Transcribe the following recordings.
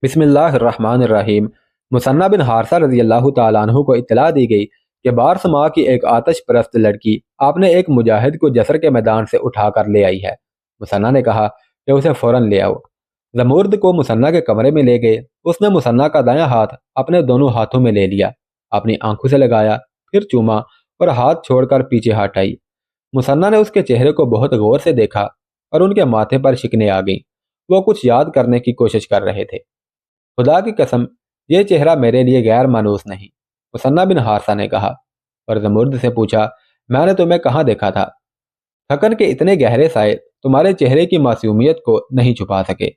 बिस्मिल्लाहिर्रहमानिर्रहीम। मुसन्ना बिन हारसा रजी अल्लाह ताला अन्हु को इत्तला दी गई कि बारसमा की एक आतश परस्त लड़की आपने एक मुजाहिद को जसर के मैदान से उठा कर ले आई है। मुसन्ना ने कहा कि उसे फौरन ले आओ। जमूर्द को मुसन्ना के कमरे में ले गए। उसने मुसन्ना का दायां हाथ अपने दोनों हाथों में ले लिया, अपनी आंखों से लगाया, फिर चूमा और हाथ छोड़कर पीछे हट आई। मुसन्ना ने उसके चेहरे को बहुत गौर से देखा और उनके माथे पर शिकने आ गईं। वो कुछ याद करने की कोशिश कर रहे थे। खुदा की कसम, ये चेहरा मेरे लिए गैर मानूस नहीं, मुसन्ना बिन हारसा ने कहा और जमुर्द से पूछा, मैंने तुम्हें कहाँ देखा था? थकन के इतने गहरे साए तुम्हारे चेहरे की मासूमियत को नहीं छुपा सके।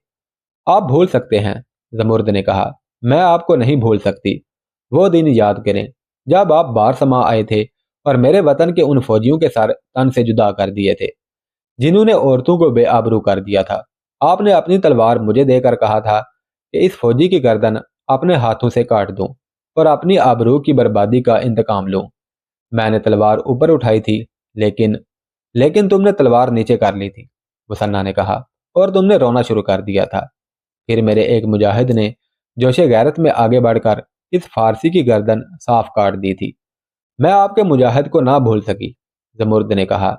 आप भूल सकते हैं, जमुर्द ने कहा, मैं आपको नहीं भूल सकती। वो दिन याद करें जब आप बारसमा आए थे और मेरे वतन के उन फौजियों के सर तन से जुदा कर दिए थे जिन्होंने औरतों को बेआबरू कर दिया था। आपने अपनी तलवार मुझे देकर कहा था कि इस फौजी की गर्दन अपने हाथों से काट दूं और अपनी आबरू की बर्बादी का इंतकाम लूं। मैंने तलवार ऊपर उठाई थी, लेकिन लेकिन तुमने तलवार नीचे कर ली थी, मुसन्ना ने कहा, और तुमने रोना शुरू कर दिया था। फिर मेरे एक मुजाहिद ने जोशे गैरत में आगे बढ़कर इस फारसी की गर्दन साफ काट दी थी। मैं आपके मुजाहिद को ना भूल सकी, जमुर्द ने कहा।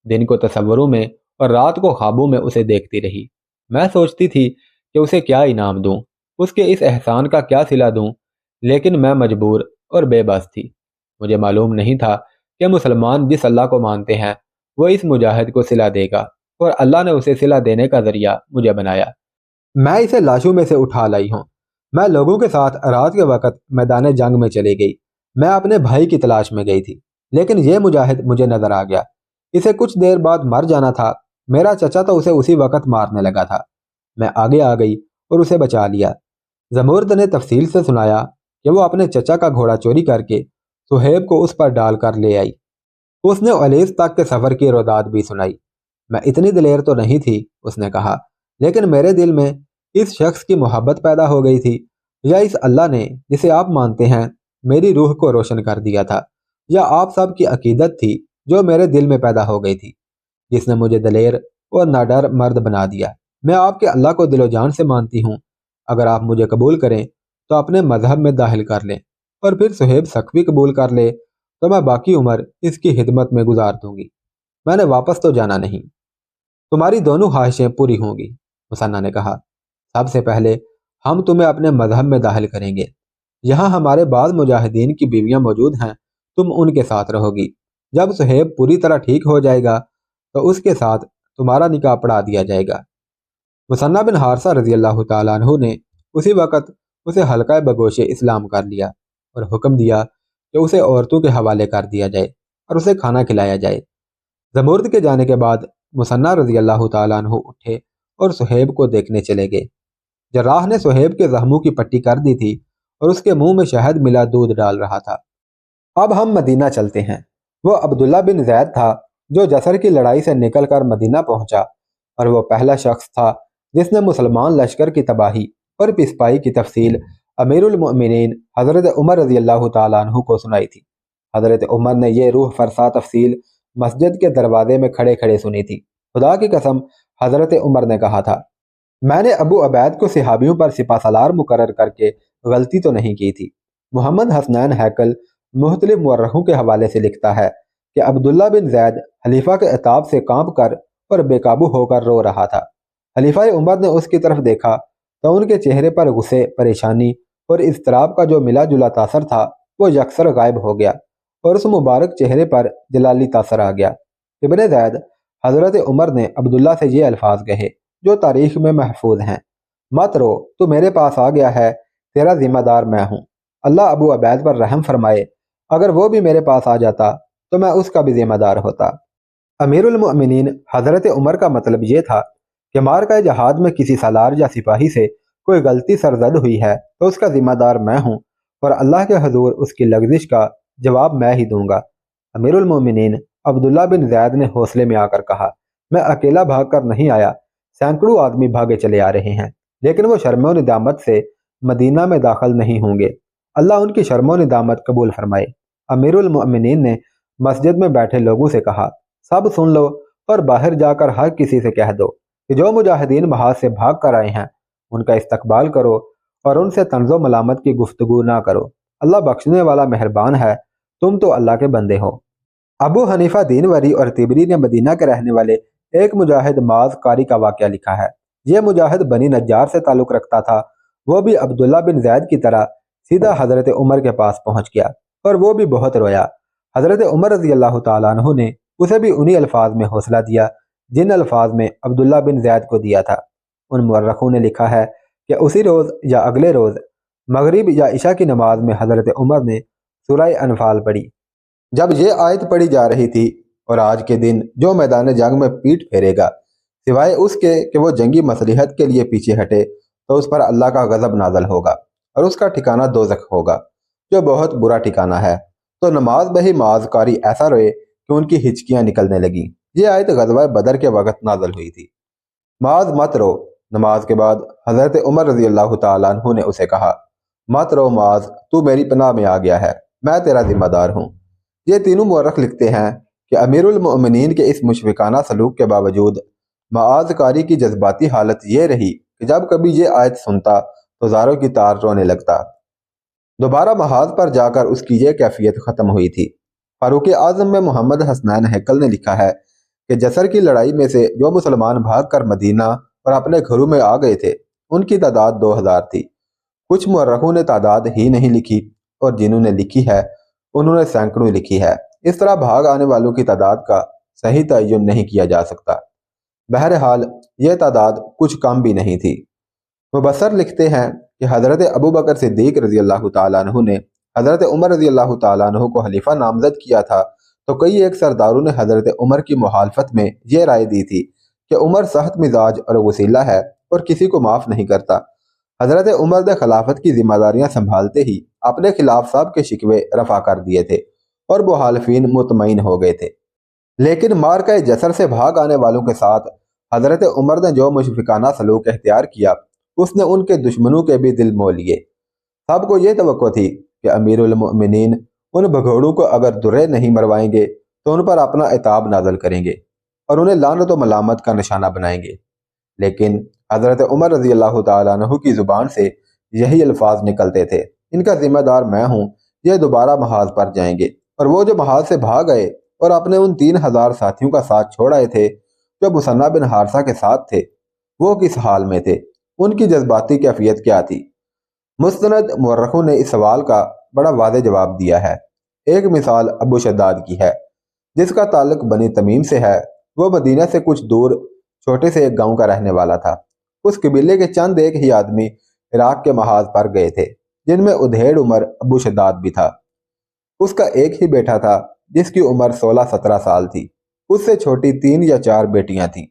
दिन को तसव्वुरों में और रात को ख्वाबों में उसे देखती रही। मैं सोचती थी कि उसे क्या इनाम दूं, उसके इस एहसान का क्या सिला दूं, लेकिन मैं मजबूर और बेबस थी। मुझे मालूम नहीं था कि मुसलमान जिस अल्लाह को मानते हैं वो इस मुजाहिद को सिला देगा, और अल्लाह ने उसे सिला देने का जरिया मुझे बनाया। मैं इसे लाशों में से उठा लाई हूँ। मैं लोगों के साथ रात के वक्त मैदान जंग में चली गई। मैं अपने भाई की तलाश में गई थी, लेकिन यह मुजाहिद मुझे नजर आ गया। इसे कुछ देर बाद मर जाना था। मेरा चचा तो उसे उसी वक्त मारने लगा था। मैं आगे आ गई और उसे बचा लिया। जमुर्द ने तफसील से सुनाया कि वो अपने चचा का घोड़ा चोरी करके सुहेब को उस पर डालकर ले आई। उसने अलीस तक के सफ़र की रोदाद भी सुनाई। मैं इतनी दिलेर तो नहीं थी, उसने कहा, लेकिन मेरे दिल में इस शख्स की मोहब्बत पैदा हो गई थी, या इस अल्लाह ने जिसे आप मानते हैं मेरी रूह को रोशन कर दिया था, या आप सब की अकीदत थी जो मेरे दिल में पैदा हो गई थी, जिसने मुझे दलेर और नाडर मर्द बना दिया। मैं आपके अल्लाह को दिलो जान से मानती हूँ। अगर आप मुझे कबूल करें तो अपने मजहब में दाखिल कर लें, और फिर सुहेब सख्वी कबूल कर ले तो मैं बाकी उम्र इसकी खिदमत में गुजार दूंगी। मैंने वापस तो जाना नहीं। तुम्हारी दोनों ख्वाहिशें पूरी होंगी, मुसन्ना ने कहा। सबसे पहले हम तुम्हें अपने मजहब में दाखिल करेंगे। यहाँ हमारे बाद मुजाहिदीन की बीवियां मौजूद हैं, तुम उनके साथ रहोगी। जब सुहेब पूरी तरह ठीक हो जाएगा तो उसके साथ तुम्हारा निकाह पढ़ा दिया जाएगा। मुसन्ना बिन हारसा रजी अल्लाह ताला अन्हु ने उसी वक़्त उसे हल्का बगोशे इस्लाम कर लिया और हुक्म दिया कि उसे औरतों के हवाले कर दिया जाए और उसे खाना खिलाया जाए। जमुर्द के जाने के बाद मुसन्ना रजी अल्लाह ताला अन्हु उठे और सुहेब को देखने चले गए। जर्राह ने सुहेब के जख्मों की पट्टी कर दी थी और उसके मुंह में शहद मिला दूध डाल रहा था। अब हम मदीना चलते हैं। वो अब्दुल्ला बिन जैद था जो जसर की लड़ाई से निकलकर मदीना पहुंचा, और वो पहला शख्स था जिसने मुसलमान लश्कर की तबाही और पिसपाई की तफसील अमीरुल मोमिनीन हज़रत उमर रजी अल्लाह ताला अन्हु को सुनाई थी। हज़रत उमर ने यह रूह फरसा तफसील मस्जिद के दरवाजे में खड़े खड़े सुनी थी। खुदा की कसम, हज़रत उमर ने कहा था, मैंने अबू अबैद को सिहाबियों पर सिपासलार मुकर्रर करके गलती तो नहीं की थी। मोहम्मद हसनैन हैकल मुख्तलिफ मुअर्रखों के हवाले से लिखता है कि अब्दुल्ला बिन जैद खलीफा के इताब से कांप कर और बेकाबू होकर रो रहा था। खलीफा उमर ने उसकी तरफ देखा तो उनके चेहरे पर गुस्से, परेशानी और इज़्तिराब का जो मिला जुला तासर था वो यकसर गायब हो गया, और उस मुबारक चेहरे पर जलाली तासर आ गया। इब्ने जैद हज़रत उमर ने अब्दुल्ला से ये अल्फाज कहे जो तारीख में महफूज हैं, मत रो, तू मेरे पास आ गया है, तेरा जिम्मेदार मैं हूँ। अल्लाह अबू अबैद पर रहम फरमाए, अगर वो भी मेरे पास आ जाता तो मैं उसका भी जिम्मेदार होता। अमीरुल मोमिनीन हज़रत उमर का मतलब ये था कि मारका जहाद में किसी सालार या सिपाही से कोई गलती सरजद हुई है तो उसका जिम्मेदार मैं हूँ, और अल्लाह के हजूर उसकी लग्जिश का जवाब मैं ही दूंगा। अमीरुल मोमिनीन अब्दुल्ला बिन जैद ने हौसले में आकर कहा, मैं अकेला भाग कर नहीं आया, सैकड़ों आदमी भागे चले आ रहे हैं, लेकिन वो शर्मो निदामत से मदीना में दाखिल नहीं होंगे। अल्लाह उनकी शर्मो निदामत कबूल फरमाए। अमीरुल मोमिनीन ने मस्जिद में बैठे लोगों से कहा, सब सुन लो और बाहर जाकर हर किसी से कह दो कि जो मुजाहिदीन महाज से भाग कर आए हैं उनका इस्तकबाल करो اور ان سے طنز و ملامت کی گفتگو نہ کرو۔ اللہ بخشنے والا مہربان ہے، تم تو اللہ کے بندے ہو۔ ابو حنیفہ دینوری اور تبری نے مدینہ کے رہنے والے ایک مجاہد معاذ قاری کا واقعہ لکھا ہے۔ یہ مجاہد بنی نجار سے تعلق رکھتا تھا۔ وہ بھی عبداللہ بن زید کی طرح سیدھا حضرت عمر کے پاس پہنچ گیا اور وہ بھی بہت رویا۔ حضرت عمر رضی اللہ تعالیٰ عنہ نے اسے بھی انہی الفاظ میں حوصلہ دیا جن الفاظ میں عبداللہ بن زید کو دیا تھا۔ ان مورخوں نے لکھا ہے کہ اسی روز یا اگلے روز مغرب یا عشاء کی نماز میں حضرت عمر نے سورہ انفال پڑھی۔ جب یہ آیت پڑھی جا رہی تھی، اور آج کے دن جو میدان جنگ میں پیٹ پھیرے گا سوائے اس کے کہ وہ جنگی مصلحت کے لیے پیچھے ہٹے، تو اس پر اللہ کا غضب نازل ہوگا اور اس کا ٹھکانہ دوزخ ہوگا، جو بہت برا ٹھکانہ ہے۔ تو نماز میں ہی معاذ قاری ایسا روئے کہ ان کی ہچکیاں نکلنے لگیں۔ یہ آیت غزوہ بدر کے وقت نازل ہوئی تھی۔ معاذ مت رو۔ نماز کے بعد حضرت عمر رضی اللہ تعالیٰ عنہ نے اسے کہا، مت رو معاذ، تو میری پناہ میں آ گیا ہے، میں تیرا ذمہ دار ہوں۔ یہ تینوں مورخ لکھتے ہیں کہ امیر المؤمنین کے اس مشفقانہ سلوک کے باوجود معاذ قاری کی جذباتی حالت یہ رہی کہ جب کبھی یہ آیت سنتا تو زاروں کی تار رونے لگتا۔ دوبارہ محاذ پر جا کر اس کی یہ کیفیت ختم ہوئی تھی۔ فاروق اعظم میں محمد حسنین ہیکل نے لکھا ہے کہ جسر کی لڑائی میں سے جو مسلمان بھاگ کر مدینہ اور اپنے گھروں میں آ گئے تھے ان کی تعداد 2000 تھی۔ کچھ مورخوں نے تعداد ہی نہیں لکھی اور جنہوں نے لکھی ہے انہوں نے سینکڑوں لکھی ہے۔ اس طرح بھاگ آنے والوں کی تعداد کا صحیح تعین نہیں کیا جا سکتا۔ بہرحال یہ تعداد کچھ کم بھی نہیں تھی۔ مبصر لکھتے ہیں کہ حضرت ابو بکر صدیق رضی اللہ تعالیٰ عنہ نے حضرت عمر رضی اللہ تعالیٰ عنہ کو خلیفہ نامزد کیا تھا، تو کئی ایک سرداروں نے حضرت عمر کی مخالفت میں یہ رائے دی تھی کہ عمر سخت مزاج اور وسیلہ ہے اور کسی کو معاف نہیں کرتا۔ حضرت عمر نے خلافت کی ذمہ داریاں سنبھالتے ہی اپنے خلاف سب کے شکوے رفع کر دیے تھے اور مخالفین مطمئن ہو گئے تھے۔ لیکن مارکہ جسر سے بھاگ آنے والوں کے ساتھ حضرت عمر نے جو مشفقانہ سلوک اختیار کیا اس نے ان کے دشمنوں کے بھی دل مول لیے۔ سب کو یہ توقع تھی کہ امیر المؤمنین ان بھگوڑوں کو اگر درے نہیں مروائیں گے تو ان پر اپنا عتاب نازل کریں گے اور انہیں لعنت و ملامت کا نشانہ بنائیں گے۔ لیکن حضرت عمر رضی اللہ تعالیٰ عنہ کی زبان سے یہی الفاظ نکلتے تھے، ان کا ذمہ دار میں ہوں، یہ دوبارہ محاذ پر جائیں گے۔ اور وہ جو محاذ سے بھاگ گئے اور اپنے ان 3000 ساتھیوں کا ساتھ چھوڑ آئے تھے جو مثنہ بن حارثہ کے ساتھ تھے، وہ کس حال میں تھے؟ ان کی جذباتی کیفیت کیا تھی؟ مستند مورخوں نے اس سوال کا بڑا واضح جواب دیا ہے۔ ایک مثال ابو شداد کی ہے جس کا تعلق بنی تمیم سے ہے۔ وہ مدینہ سے کچھ دور چھوٹے سے ایک گاؤں کا رہنے والا تھا۔ اس قبیلے کے چند ایک ہی آدمی عراق کے محاذ پر گئے تھے جن میں ادھیڑ عمر ابو شداد بھی تھا۔ اس کا ایک ہی بیٹا تھا جس کی عمر 16-17 سال تھی۔ اس سے چھوٹی 3 یا 4 بیٹیاں تھیں۔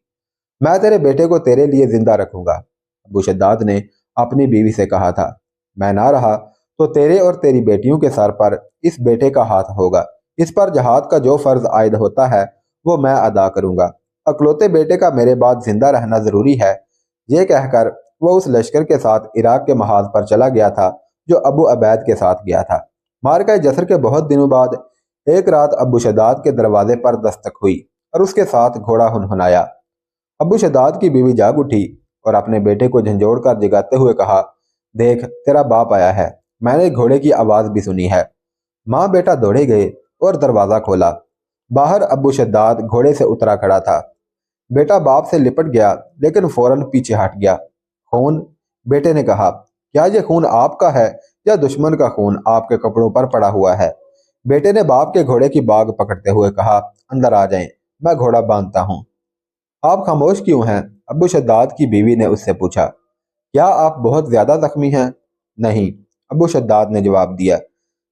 میں تیرے بیٹے کو تیرے لیے زندہ رکھوں گا، ابو شداد نے اپنی بیوی سے کہا تھا۔ میں نہ رہا تو تیرے اور تیری بیٹیوں کے سر پر اس بیٹے کا ہاتھ ہوگا۔ اس پر جہاد کا جو فرض عائد ہوتا ہے وہ میں ادا کروں گا۔ اکلوتے بیٹے کا میرے بعد زندہ رہنا ضروری ہے۔ یہ کہہ کر وہ اس لشکر کے ساتھ عراق کے محاذ پر چلا گیا تھا جو ابو عبید کے ساتھ گیا تھا۔ مارکہ جسر کے بہت دنوں بعد ایک رات ابو شداد کے دروازے پر دستک ہوئی اور اس کے ساتھ گھوڑا ہنہنایا۔ ابو شداد کی بیوی جاگ اٹھی اور اپنے بیٹے کو جھنجھوڑ کر جگاتے ہوئے کہا، دیکھ تیرا باپ آیا ہے، میں نے گھوڑے کی آواز بھی سنی ہے۔ ماں بیٹا دوڑے گئے اور دروازہ کھولا۔ باہر ابو شداد گھوڑے سے اترا کھڑا تھا۔ بیٹا باپ سے لپٹ گیا لیکن فوراً پیچھے ہٹ گیا۔ خون؟ بیٹے نے کہا، کیا یہ خون آپ کا ہے یا دشمن کا خون آپ کے کپڑوں پر پڑا ہوا ہے؟ بیٹے نے باپ کے گھوڑے کی باگ پکڑتے ہوئے کہا، اندر آ جائیں، میں گھوڑا باندھتا ہوں۔ آپ خاموش کیوں ہیں؟ ابو شداد کی بیوی نے اس سے پوچھا۔ کیا آپ بہت زیادہ زخمی ہیں؟ نہیں، ابو شداد نے جواب دیا،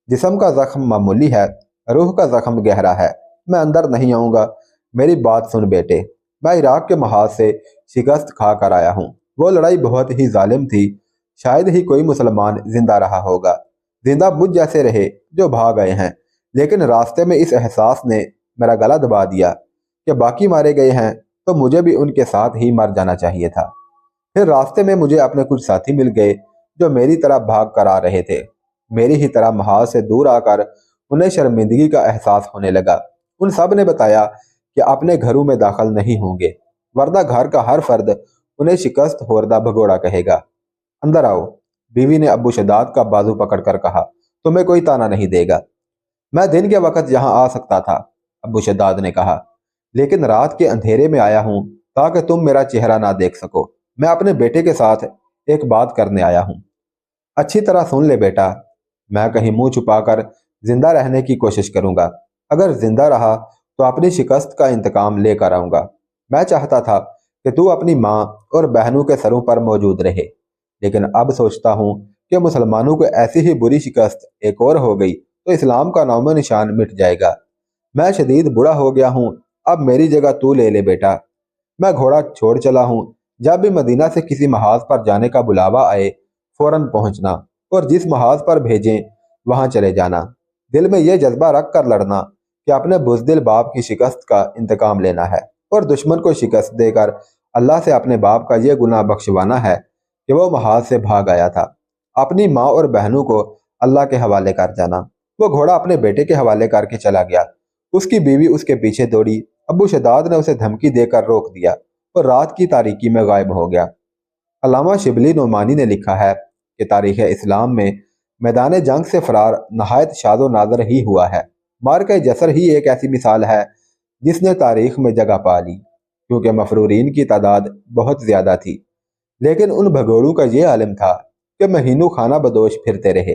جسم کا زخم معمولی ہے، روح کا زخم گہرا ہے۔ میں اندر نہیں آؤں گا۔ میری بات سن بیٹے، میں عراق کے محاذ سے شکست کھا کر آیا ہوں۔ وہ لڑائی بہت ہی ظالم تھی، شاید ہی کوئی مسلمان زندہ رہا ہوگا۔ زندہ مجھ جیسے رہے جو بھاگ گئے ہیں، لیکن راستے میں اس احساس نے میرا گلا دبا دیا کہ باقی مارے گئے ہیں تو مجھے بھی ان کے ساتھ ہی مر جانا چاہیے تھا۔ پھر راستے میں مجھے اپنے کچھ ساتھی مل گئے جو میری طرح بھاگ کر آ رہے تھے۔ میری ہی طرح محاذ سے دور آ کر انہیں شرمندگی کا احساس ہونے لگا۔ ان سب نے بتایا کہ اپنے گھروں میں داخل نہیں ہوں گے، ورنہ گھر کا ہر فرد انہیں شکست خوردہ بھگوڑا کہے گا۔ اندر آؤ۔ बीवी ने अब्बू शदाद का बाजू पकड़कर कहा, तुम्हें कोई ताना नहीं देगा। मैं दिन के वक्त यहाँ आ सकता था, अब्बू शदाद ने कहा, लेकिन रात के अंधेरे में आया हूँ ताकि तुम मेरा चेहरा ना देख सको। मैं अपने बेटे के साथ एक बात करने आया हूँ। अच्छी तरह सुन ले बेटा, मैं कहीं मुंह छुपाकर जिंदा रहने की कोशिश करूंगा। अगर जिंदा रहा तो अपनी शिकस्त का इंतकाम लेकर आऊंगा। मैं चाहता था कि तू अपनी माँ और बहनों के सरों पर मौजूद रहे, लेकिन अब सोचता हूँ कि मुसलमानों को ऐसी ही बुरी शिकस्त एक और हो गई तो इस्लाम का नामो निशान मिट जाएगा। मैं शदीद बुरा हो गया हूँ, अब मेरी जगह तू ले ले बेटा। मैं घोड़ा छोड़ चला हूँ। जब भी मदीना से किसी महाज पर जाने का बुलावा आए फौरन पहुंचना, और जिस महाज पर भेजें वहां चले जाना। दिल में यह जज्बा रख कर लड़ना कि अपने बुज़दिल बाप की शिकस्त का इंतकाम लेना है, और दुश्मन को शिकस्त देकर अल्लाह से अपने बाप का यह गुनाह बख्शवाना है कि वो महाज से भाग आया था। अपनी माँ और बहनों को अल्लाह के हवाले कर जाना। वो घोड़ा अपने बेटे के हवाले करके चला गया। उसकी बीवी उसके पीछे दौड़ी। अब्बू शदाद ने उसे धमकी देकर रोक दिया और रात की तारीकी में गायब हो गया। अल्लामा शिबली नोमानी ने लिखा है कि तारीख़ इस्लाम में मैदान जंग से फरार नहायत शादो नादर ही हुआ है। मार्के जसर ही एक ऐसी मिसाल है जिसने तारीख में जगह पा ली, क्योंकि मफरूरीन की तादाद बहुत ज़्यादा थी, लेकिन उन भगोड़ों का ये आलम था कि महीनों खाना बदोश फिरते रहे।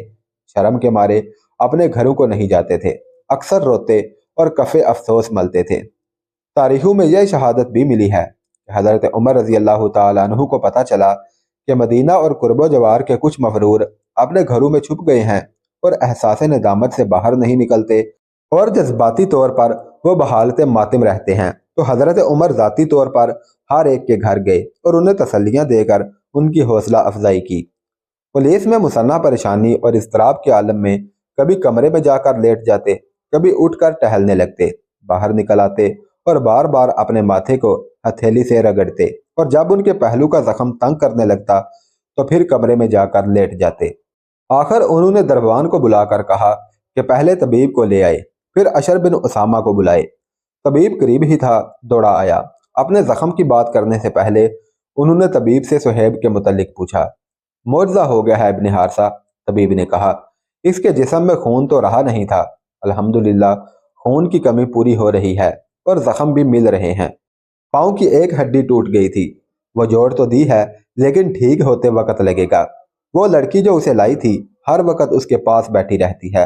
शर्म के मारे अपने घरों को नहीं जाते थे, अक्सर रोते और कफ़े अफसोस मलते थे। तारीखों में यह शहादत भी मिली है कि हज़रत उमर रज़ी अल्लाह ताला अन्हु को पता चला कि मदीना और कुर्बो जवार के कुछ मफरूर अपने घरों में छुप गए हैं और एहसास नदामत से बाहर नहीं निकलते, और जज्बाती तौर पर वो बहालत मातिम रहते हैं। तो हज़रत उमर ज़ाती तौर पर हर एक के घर गए और उन्हें तसल्लियाँ देकर उनकी हौसला अफजाई की। पुलिस में मुसन्ना परेशानी और इज़्तिराब के आलम में कभी कमरे में जाकर लेट जाते, कभी उठकर टहलने लगते, बाहर निकल आते और बार बार अपने माथे को हथेली से रगड़ते, और जब उनके पहलू का जख्म तंग करने लगता तो फिर कमरे में जाकर लेट जाते। आखिर उन्होंने दरबान को बुलाकर कहा कि पहले तबीब को ले आए, फिर अशर बिन उसामा को बुलाए। तबीब करीब ही था, दौड़ा आया। अपने जख्म की बात करने से पहले उन्होंने तबीब से सुहैब के मुतल्लिक पूछा। मुआवजा हो गया है इब्न हारसा, तबीब ने कहा। इसके जिस्म में खून तो रहा नहीं था। अल्हम्दुलिल्लाह खून की कमी पूरी हो रही है और जख्म भी मिल रहे हैं। पाँव की एक हड्डी टूट गई थी, वो जोड़ तो दी है लेकिन ठीक होते वक्त लगेगा। वो लड़की जो उसे लाई थी हर वक्त उसके पास बैठी रहती है।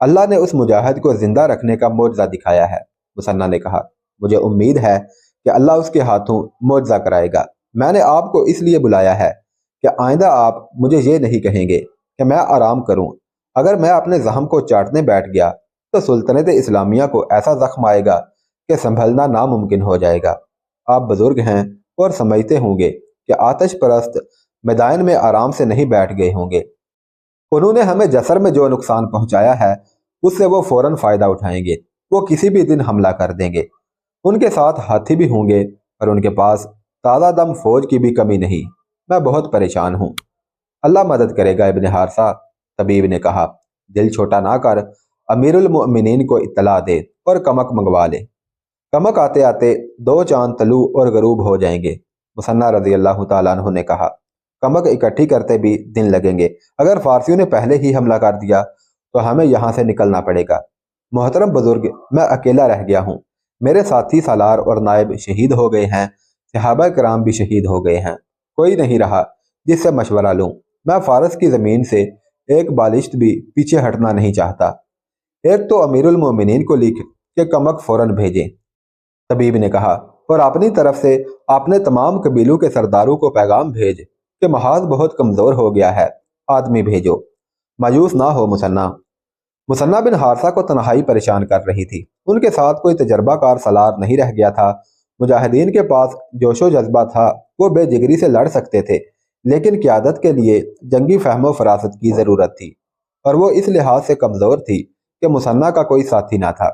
अल्लाह ने उस मुजाहिद को जिंदा रखने का मोजज़ा दिखाया है, मुसन्ना ने कहा। मुझे उम्मीद है कि अल्लाह उसके हाथों मोजज़ा कराएगा। मैंने आपको इसलिए बुलाया है कि आइंदा आप मुझे ये नहीं कहेंगे कि मैं आराम करूं। अगर मैं अपने जख्म को चाटने बैठ गया तो सुल्तनत इस्लामिया को ऐसा जख्म आएगा कि संभलना नामुमकिन हो जाएगा। आप बुजुर्ग हैं और समझते होंगे कि आतिश परस्त मैदान में आराम से नहीं बैठ गए होंगे। उन्होंने हमें जसर में जो नुकसान पहुंचाया है उससे वो फौरन फायदा उठाएंगे। वो किसी भी दिन हमला कर देंगे। उनके साथ हाथी भी होंगे और उनके पास ताज़ा दम फौज की भी कमी नहीं। मैं बहुत परेशान हूँ। अल्लाह मदद करेगा इब्न हारसा, तबीब ने कहा। दिल छोटा ना कर, अमीरुल मोमिनीन को इत्तला दे और कमक मंगवा ले। कमक आते आते दो चांद तलू और गरूब हो जाएंगे, मुसन्ना रज़ी अल्लाह ताला अन्हु ने कहा। कमक इकट्ठी करते भी दिन लगेंगे। अगर फारसियों ने पहले ही हमला कर दिया तो हमें यहाँ से निकलना पड़ेगा। मोहतरम बुजुर्ग, मैं अकेला रह गया हूँ। मेरे साथी सालार और नायब शहीद हो गए हैं, सहाबा कराम भी शहीद हो गए हैं। कोई नहीं रहा जिससे मशवरा लूँ। मैं फारस की ज़मीन से एक बालिश्त भी पीछे हटना नहीं चाहता। एक तो अमीरुल मोमिनीन को लिख के कमक फौरन भेजें, तबीब ने कहा, और अपनी तरफ से आपने तमाम कबीलों के सरदारों को पैगाम भेज कि महाज बहुत कमज़ोर हो गया है, आदमी भेजो। मायूस ना हो मुसन्ना। मुसन्ना बिन हारसा को तन्हाई परेशान कर रही थी। उनके साथ कोई तजर्बाकार सलार नहीं रह गया था। मुजाहिदीन के पास जोशो जज्बा था, वो बेजिगरी से लड़ सकते थे, लेकिन क़यादत के लिए जंगी फहमो फरासत की ज़रूरत थी, और वो इस लिहाज से कमज़ोर थी कि मुसन्ना का कोई साथी ना था।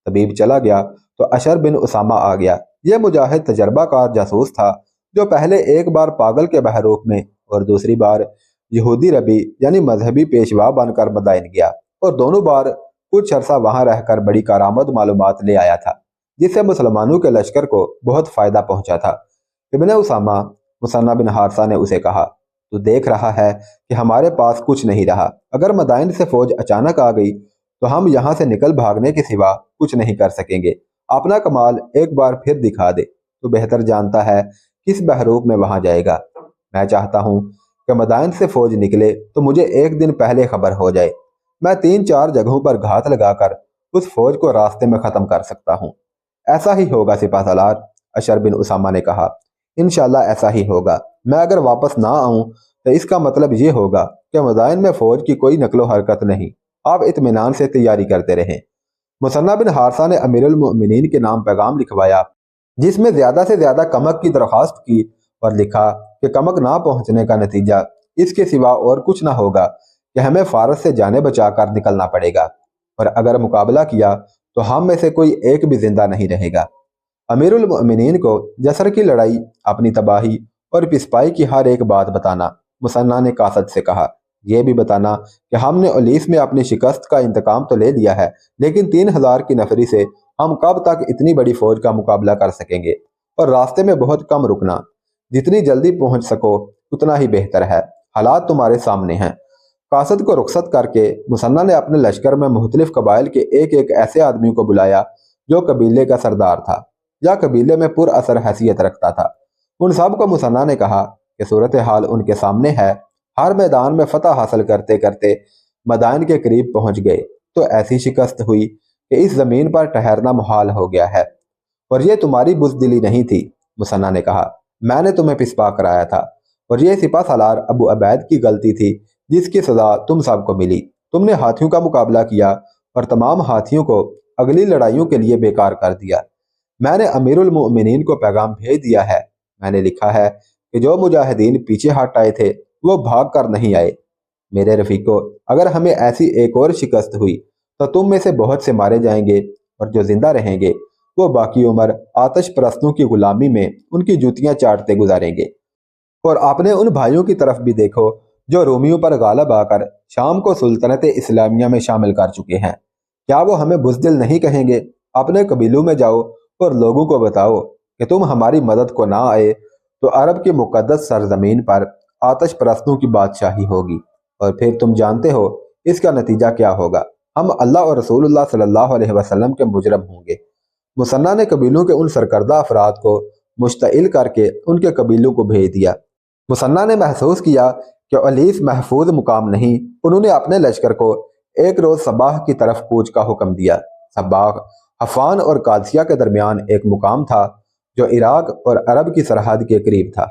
तबीब चला गया तो अशर बिन उसामा आ गया। यह मुजाहिद तजर्बाकार जासूस था जो पहले एक बार पागल के बहरूप में और दूसरी बार यहूदी रबी यानी मजहबी पेशवा बनकर मदाइन गया, और दोनों बार कुछ अरसा वहां रहकर बड़ी कारामद मालूमात ले आया था, जिससे मुसलमानों के लश्कर को बहुत फायदा पहुंचा था। इब्ने उसामा, मुसन्ना बिन हारसा ने उसे कहा, तो देख रहा है कि हमारे पास कुछ नहीं रहा। अगर मदाइन से फौज अचानक आ गई तो हम यहाँ से निकल भागने के सिवा कुछ नहीं कर सकेंगे। अपना कमाल एक बार फिर दिखा दे। तो बेहतर जानता है किस बहरूप में वहां जाएगा। मैं चाहता हूँ कि मदाइन से फौज निकले तो मुझे एक दिन पहले खबर हो जाए। मैं 3-4 जगहों पर घात लगाकर उस फौज को रास्ते में खत्म कर सकता हूँ। ऐसा ही होगा सिपा सालार, अशर बिन उसामा ने कहा। इंशाल्लाह ऐसा ही होगा। मैं अगर वापस ना आऊं तो इसका मतलब ये होगा कि मदाइन में फौज की कोई नकलो हरकत नहीं। आप इत्मीनान से तैयारी करते रहें। मुसन्ना बिन हारसा ने अमीरुल मोमिनीन के नाम पैगाम लिखवाया, जिसमें ज्यादा से ज्यादा कमक की दरख्वास्त की और लिखा कि कमक ना पहुंचने का नतीजा इसके सिवा और कुछ ना होगा कि हमें फारस से जाने बचाकर निकलना पड़ेगा, और अगर मुकाबला किया तो हम में से कोई एक भी जिंदा नहीं रहेगा। अमीरुल मोमिनीन को जसर की लड़ाई, अपनी तबाही और पिसपाई की हर एक बात बताना। मुसन्ना ने कासद से कहा, यह भी बताना कि हमने ओलीस में अपनी शिकस्त का इंतकाम तो ले लिया है, लेकिन 3000 की नफरी से हम कब तक इतनी बड़ी फौज का मुकाबला कर सकेंगे, और रास्ते में बहुत कम रुकना। जितनी जल्दी पहुंच सको उतना ही बेहतर है। हालात तुम्हारे सामने हैं। कासद को रुखसत करके मुसन्ना ने अपने लश्कर में मुख्तलिफ कबाइल के एक एक ऐसे आदमी को बुलाया जो कबीले का सरदार था या कबीले में पुर असर हैसियत रखता था। उन सब को मुसन्ना ने कहा कि सूरत हाल उनके सामने है। हर मैदान में फतह हासिल करते करते मदाइन के करीब पहुंच गए तो ऐसी शिकस्त हुई कि इस जमीन पर ठहरना मुहाल हो गया है। और ये तुम्हारी बुज़दिली नहीं थी, मुसन्ना ने कहा। मैंने तुम्हें पिसपा कराया था, और ये सिपा सालार अबू अबैद की गलती थी जिसकी सजा तुम सबको मिली। तुमने हाथियों का मुकाबला किया और तमाम हाथियों को अगली लड़ाइयों के लिए बेकार कर दिया। मैंने अमीरुल मोमिनीन को पैगाम भेज दिया है। मैंने लिखा है कि जो मुजाहिदीन पीछे हट आए थे वो भाग कर नहीं आए। मेरे रफीको, अगर हमें ऐसी एक और शिकस्त हुई तो तुम में से बहुत से मारे जाएंगे, और जो जिंदा रहेंगे वो बाकी उम्र आतश परस्तों की गुलामी में उनकी जूतियां चाटते गुजारेंगे। और आपने उन भाइयों की तरफ भी देखो जो रोमियों पर गालब आकर शाम को सुल्तनत इस्लामिया में शामिल कर चुके हैं। क्या वो हमें बुज़दिल नहीं कहेंगे? अपने कबीलों में जाओ और लोगों को बताओ कि तुम हमारी मदद को ना आए तो अरब की मुकद्दस सरजमीन पर आतश परस्तों की बादशाही होगी, और फिर तुम जानते हो इसका नतीजा क्या होगा। हम अल्लाह और रसूलुल्लाह सल्लल्लाहु अलैहि वसल्लम के मुजरम होंगे। मुसन्ना ने कबीलों के उन सरकर्दा अफराद को मुश्तइल करके उनके कबीलों को भेज दिया। मुसन्ना ने महसूस किया कि ओलीस महफूज मुकाम नहीं। उन्होंने अपने लश्कर को एक रोज सबाह की तरफ कूच का हुक्म दिया। सबाह हफान और कादसिया के दरमियान एक मुकाम था जो इराक और अरब की सरहद के करीब था।